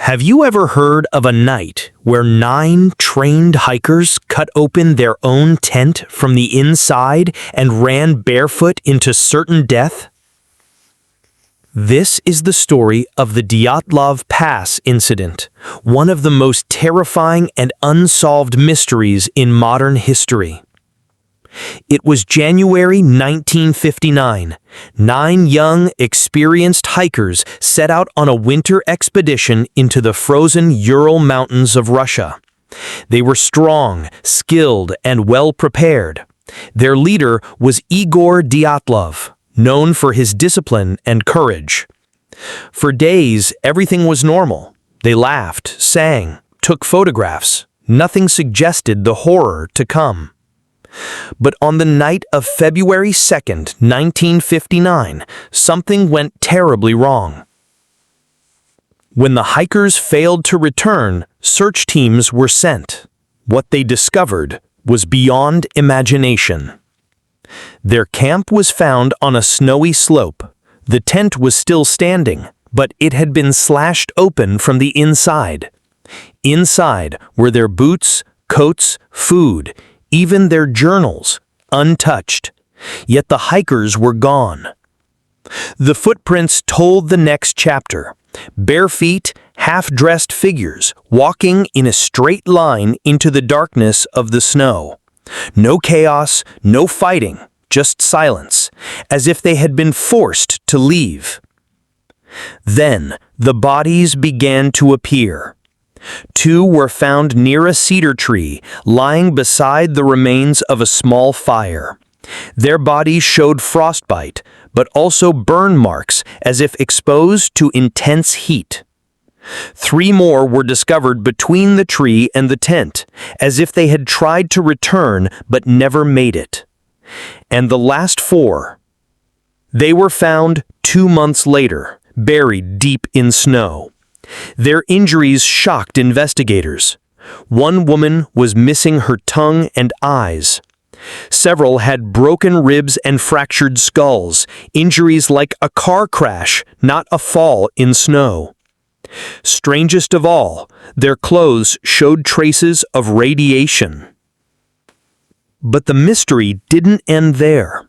Have you ever heard of a night where 9 trained hikers cut open their own tent from the inside and ran barefoot into certain death? This is the story of the Dyatlov Pass incident, one of the most terrifying and unsolved mysteries in modern history. It was January 1959. 9 young, experienced hikers set out on a winter expedition into the frozen Ural Mountains of Russia. They were strong, skilled, and well-prepared. Their leader was Igor Dyatlov, known for his discipline and courage. For days, everything was normal. They laughed, sang, took photographs. Nothing suggested the horror to come. But on the night of February 2nd, 1959, something went terribly wrong. When the hikers failed to return, search teams were sent. What they discovered was beyond imagination. Their camp was found on a snowy slope. The tent was still standing, but it had been slashed open from the inside. Inside were their boots, coats, food, even their journals, untouched. Yet the hikers were gone. The footprints told the next chapter. Bare feet, half-dressed figures, walking in a straight line into the darkness of the snow. No chaos, no fighting, just silence, as if they had been forced to leave. Then the bodies began to appear. 2 were found near a cedar tree, lying beside the remains of a small fire. Their bodies showed frostbite, but also burn marks as if exposed to intense heat. 3 more were discovered between the tree and the tent, as if they had tried to return but never made it. And the last 4, they were found 2 months later, buried deep in snow. Their injuries shocked investigators. 1 woman was missing her tongue and eyes. Several had broken ribs and fractured skulls, injuries like a car crash, not a fall in snow. Strangest of all, their clothes showed traces of radiation. But the mystery didn't end there.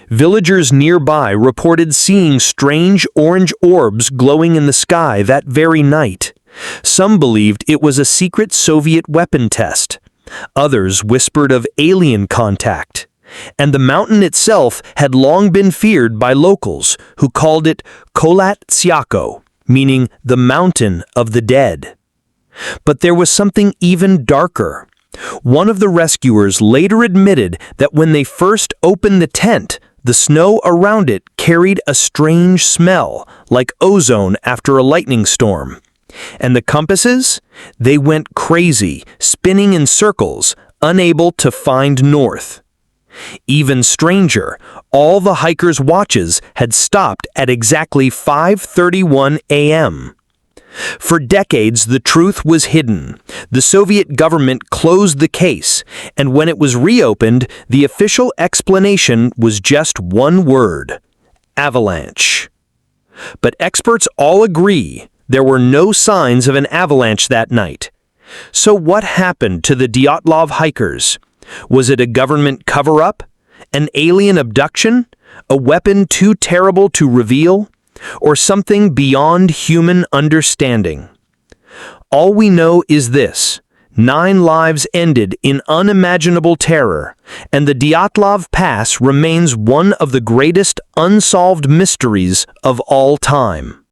Villagers nearby reported seeing strange orange orbs glowing in the sky that very night. Some believed it was a secret Soviet weapon test. Others whispered of alien contact. And the mountain itself had long been feared by locals, who called it Kholat Syako, meaning the mountain of the dead. But there was something even darker. One of the rescuers later admitted that when they first opened the tent, the snow around it carried a strange smell, like ozone after a lightning storm. And the compasses? They went crazy, spinning in circles, unable to find north. Even stranger, all the hikers' watches had stopped at exactly 5:31 a.m. For decades, the truth was hidden. The Soviet government closed the case, and when it was reopened, the official explanation was just one word: avalanche. But experts all agree there were no signs of an avalanche that night. So what happened to the Dyatlov hikers? Was it a government cover-up? An alien abduction? A weapon too terrible to reveal? Or something beyond human understanding? All we know is this: 9 lives ended in unimaginable terror, and the Dyatlov Pass remains one of the greatest unsolved mysteries of all time.